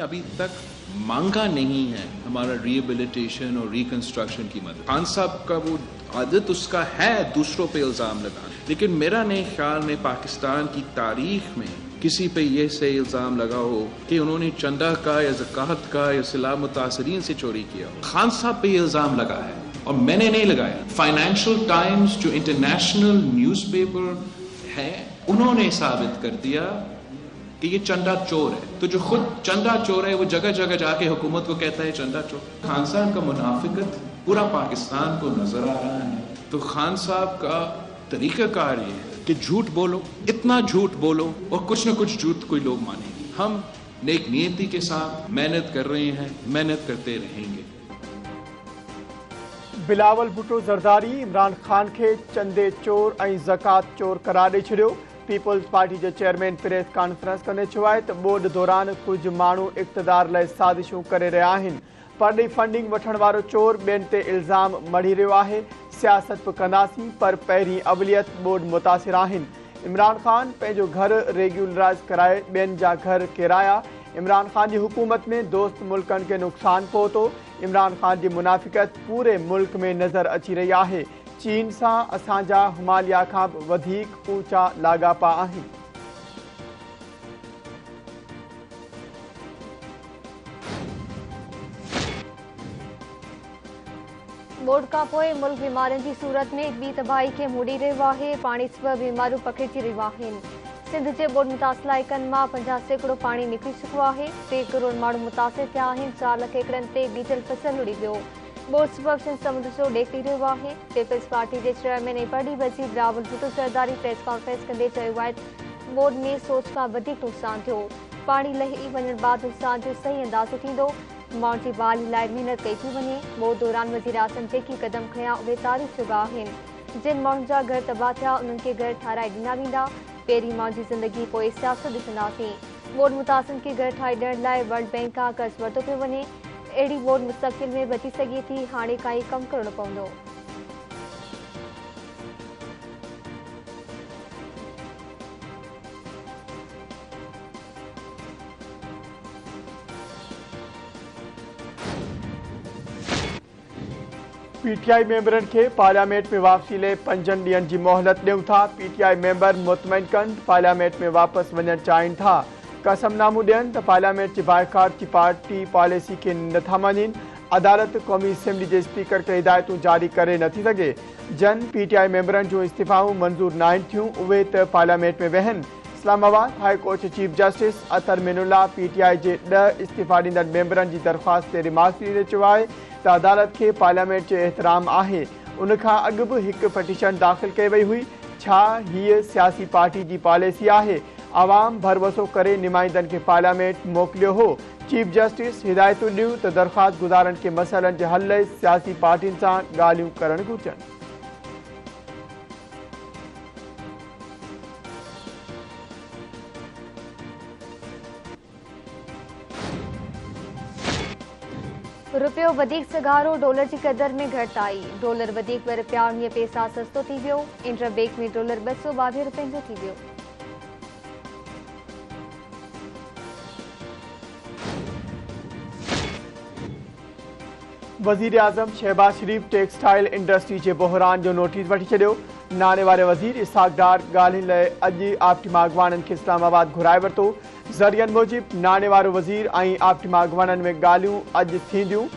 अभी तक मांगा नहीं है हमारा रिहेबिलिटेशन और रिकंस्ट्रक्शन की मदद। खान साहब का वो आदत उसका है दूसरों पे इल्ज़ाम लगाना, लेकिन मेरा नहीं ख्याल में पाकिस्तान की तारीख में किसी पे ये से इल्ज़ाम लगा हो कि उन्होंने चंदा का या ज़कात का या सिला मुतासरीन से चोरी किया। खान साहब पे इल्ज़ाम लगा है और मैंने नहीं लगाया। फाइनेंशियल टाइम्स जो इंटरनेशनल न्यूज़पेपर है, उन्होंने साबित कर दिया कि ये चंदा चोर है। तो जो खुद चंदा चोर है वो जगह जगह जाके हुकूमत को कहता है चंदा चोर। खान साहब का मुनाफिकत पूरा पाकिस्तान को नजर आ रहा है। तो खान साहब का तरीकाकार ये है कि झूठ बोलो, इतना झूठ बोलो और कुछ न कुछ झूठ कोई लोग मानेंगे। हम नेक नियति के साथ मेहनत कर रहे हैं, मेहनत करते रहेंगे। बिलावल भुट्टो ज़रदारी इमरान खान के चंदे चोर ऐं ज़कात चोर करार ॾेई छॾियो। पीपल्स पार्टी जे चेयरमैन प्रेस कॉन्फ्रेंस कंदे चयो आहे त ॿोॾ दौरान कुझु माण्हू इक़्तिदार लाइ साज़िशूं करे रहिया आहिनि। परॾेही फंडिंग वठण वारो चोर ॿियनि ते इल्ज़ाम मढ़ी रहियो आहे। सियासत बि कंदासीं पर पहिरीं अवलियत ॿोॾ मुतासिर आहिनि। इमरान ख़ान पंहिंजो घर रेग्युलराइज़ कराए ॿियनि जा घर किराया। इमरान ख़ान जी हुकूमत में दोस्त मुल्कनि खे नुक़सानु पहुतो। इमरान ख़ान जी मुनाफ़िकत पूरे मुल्क में नज़र अची रही आहे। चीन सां असांजा हिमालया खां बि वधीक ऊचा लाॻापा आहिनि। ॿोॾ खां पोइ मुल्क बीमारियुनि जी सूरत में ॿी तबाही खे मोड़ी रहियो आहे। पाणी सबबि बीमारियूं पखिड़िजी रहियूं आहिनि। सिंध जे ॿोॾ मुतासिर इलाइक़नि मां 50% पाणी निकिरी चुको आहे। 3 करोड़ माण्हू मुतासिर थिया आहिनि। 4 लख एकड़नि ते बीजल फसल उड़ी वियो। ॿोॾ सबबि सिंध समुंड जो ॾेख थी रहियो आहे। पीपल्स पार्टी जे चेयरमैन ऐं परॾेही वज़ीर बिलावल भुट्टो ज़रदारी प्रेस कॉन्फ्रेंस कंदे चयो आहे त ॿोॾ में सोच खां वधीक नुक़सानु थियो। पाणी लही वञण बाद नुक़सान जो सही अंदाज़ो थींदो। माण्हुनि जी बहाली लाइ महिनत कई थी वञे। ॿोॾ दौरान वज़ीर आज़म जेकी क़दम खयां उहे तारीफ़ जोॻा आहिनि। जिन माण्हुनि जा घर तबाह थिया उन्हनि खे घर ठाराए ॾिना वेंदा। पहिरीं माण्हुनि जी ज़िंदगी पोइ सियासत ॾिसंदासीं। ॿोॾ मुतासिरनि खे घर ठाहे ॾियण लाइ वर्ल्ड बैंक खां कर्ज़ वरितो पियो वञे। अहिड़ी ॿोॾ मुस्तक़बिल में बची सघे थी। हाणे खां ई कमु करणो पवंदो। पीटीआई मेंबरनि खे पार्लियामेंट में वापसी लाइ 5 ॾींहनि जी मोहलत ॾियूं था। पीटीआई मेंबर मुतमइन कनि पार्लियामेंट में वापसि वञणु चाहिनि था। कसमनामो ॾियनि त पार्लियामेंट जे बाइकाट जी पार्टी पॉलिसी खे नथा मञनि। अदालत क़ौमी असेंबली जे स्पीकर खे हिदायतूं जारी करे नथी सघे। जन पीटीआई मेंबरनि जूं इस्तीफ़ाऊं मंज़ूर न आहिनि थियूं, उहे त पार्लियामेंट में वेहनि। Islamabad high court chief justice Athar Minallah PTI जे 10 इस्तीफ़ा ॾींदड़ मेंबरनि जी दरख़्वास्त ते रिमार्क्स ॾींदे चयो आहे त अदालत खे पार्लियामेंट जो एहतराम आहे। उन खां अॻु बि हिकु पिटीशन दाख़िल कई वई हुई। छा हीअ सियासी पार्टी जी पॉलिसी आहे? आवाम भरवसो करे नुमाइंदनि खे पार्लियामेंट मोकिलियो हो। चीफ जस्टिस हिदायतूं ॾियूं त दरख़्वास्त गुज़ारनि खे मसइलनि जे हल लाइ सियासी पार्टियुनि सां ॻाल्हियूं करणु घुरिजनि। रुपयो वधीक सगारो डॉलर जी क़दर में घटि आई। डॉलर वधीक व रुपया 19 पैसा सस्तो थी वियो। इंटरबैंक में डॉलर 222 रुपयनि जो थी वियो। वज़ीर आज़म शहबाज शरीफ टेक्सटाइल इंडस्ट्री के बहरान जो नोटिस वठी छॾियो। नाने वारे वज़ीर इसहाक डार ॻाल्हियुनि लाइ अॼु आप्टिमा अॻवाननि खे इस्लामाबाद घुराए वरितो। ज़रियनि मूजिबि नाने वारो वज़ीर ऐं आप्टिमा अॻवाननि में ॻाल्हियूं अॼु थींदियूं।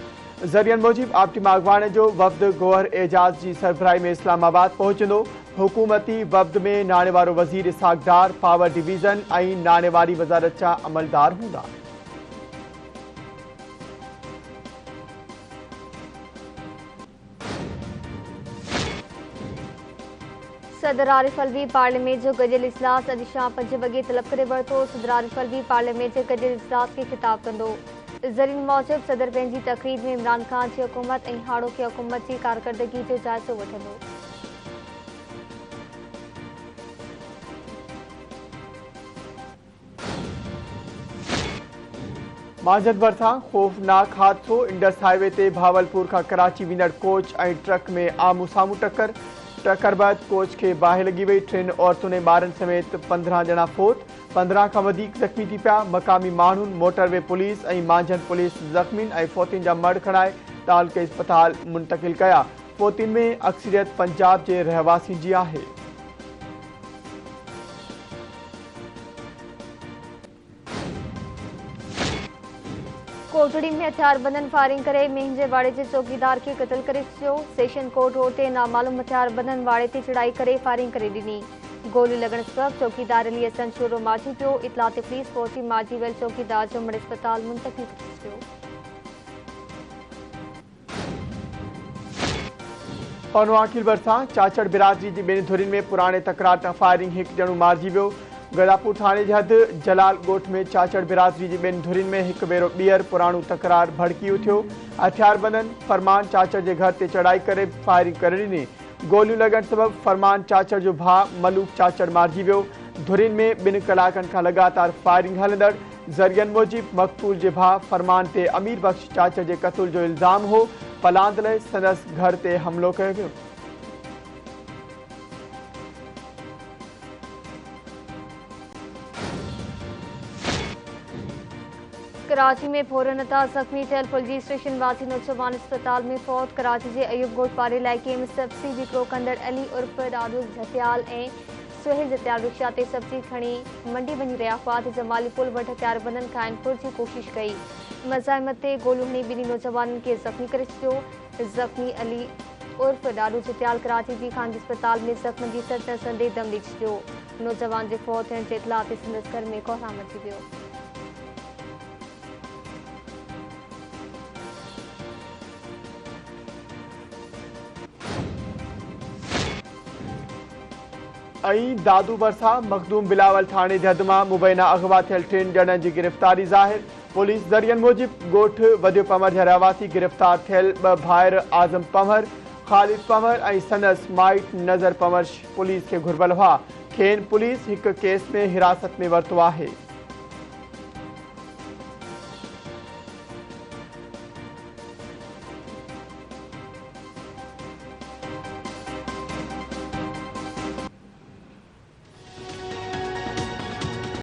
ज़रियनि मूजिबि आप्टिमा अॻवान जो वफ़द गौहर एजाज़ जी सरबराही में इस्लामाबाद पहुचंदो। हुकूमती वफ़द में नाने वारो वज़ीर इसहाक डार, पावर डिवीज़न ऐं नाने वारी वज़ारत जा अमलदार हूंदा। सदर आरिफ अलवी पार्लियामेंट जो गडियल इजलास अॼु शाम 5 वॻे तलब करे वरितो। सदर आरिफ अलवी पार्लियामेंट जे गडियल इजलास खे ख़िताब कंदो। ज़रियनि मूजिबि सदर पंहिंजी तक़रीर में इमरान खान जी हुकूमत ऐं हाणोकी हुकूमत जी कारकर्दगी जो जाइज़ो वठंदो। मांझंदि भरिसां ख़ौफ़नाक हादिसो। इंडस हाईवे ते भावलपुर खां कराची वेंदड़ कोच ऐं ट्रक में आम्हूं साम्हूं टक्कर। टक्कर बाद कोच के बाहि लगी वही। 3 औरतों ने मारन समेत 15 जना फोत, 15 का वधीक जख्मी थी पिया। मकामी माण्हुनि मोटरवे पुलिस ऐं मांझन पुलिस जख्मीन ऐं फोतिन जा मड़ खणाए तालुके अस्पताल मुंतकिल कया। फोतिन में अक्सरियत पंजाब के रहवासी जी आहे। कोटड़ी में हथियारबंदन फायरिंग करे मेंहजेवाड़े के चौकीदार के कत्ल करे छो। सेशन कोर्ट रोड ते नामालूम हथियारबंदन वाड़े ते चढ़ाई करे फायरिंग करे ॾिनी। गोली लगण सबब चौकीदार अली हसन शोरो मारिजी पियो। इतला ते पुलिस पहुंची मारिजी वियल चौकीदार जो मड़ अस्पताल मुंतकिल करे पियो। पनवाकिल बरसा चाचड़ बिरादरी की बेन धुरिन में पुराने तकरार त फायरिंग एक जणो मारिजी वियो। गदापुर थाने के हद जलाल गोठ में चाचड़ बिरादरी की बेन धुरिन में एक भेरो ॿीहर पुराणो तकरार भड़की उठियो। हथियारबंदन फरमान चाचड़ के घर ते चढ़ाई करे फायरिंग करे ॾिनी। गोलियों लगण सबब फरमान चाचड़ जो भाउ मलूक चाचड़ मारिजी वियो। धुरिन में 2 कलाकनि खां लगातार फायरिंग हलंदड़ ज़रियनि मूजिब मक़तूल के भाउ फरमान ते अमीर बख्श चाचड़ के कत्ल जो इल्ज़ाम हो। पलांद लाइ संदसि घर ते हमलो कयो वियो। कराची में फोरनता जख्मी थियल पुलिस स्टेशन वासी नौजवान अस्पताल में फौत। कराची के अयूब गोट पारे इलाइक़े में सब्जी विकिरो कंदड़ अली उर्फ ॾाढो जतियाल ऐं सुहेल जतियाल रिक्शा ते सब्जी खणी मंडी वञी रहिया हुआ त जमाली पुल वटि हथियारबंदन खां इनपुर की कोशिश कई। मज़ाहिमत ते गोलियूं हणी 2 नौजवाननि खे ज़ख्मी करे छॾियो। ज़ख्मी अली उर्फ ॾाढो जतियाल कराची की खानगी अस्पताल में ज़ख्म की सट संदे दम ॾेई छॾियो। नौजवान के फौत थियण जे इतला ते संदसि घर में कोहराम अची वियो। दादू बरसा मखदूम बिलावल थाने के हद में मुबैना अगवा थियल 3 ॼणनि की गिरफ्तारी ज़ाहिर। पुलिस ज़रियनि मूजिब गोठ वधियो पमर जा रहवासी गिरफ्तार थियल 2 भाइर आज़म पमर, ख़ालिद पमर ऐं संदसि माइट नज़र पमर पुलिस के घुरबल हुआ। खेनि पुलिस एक केस में हिरासत में वरतो आहे।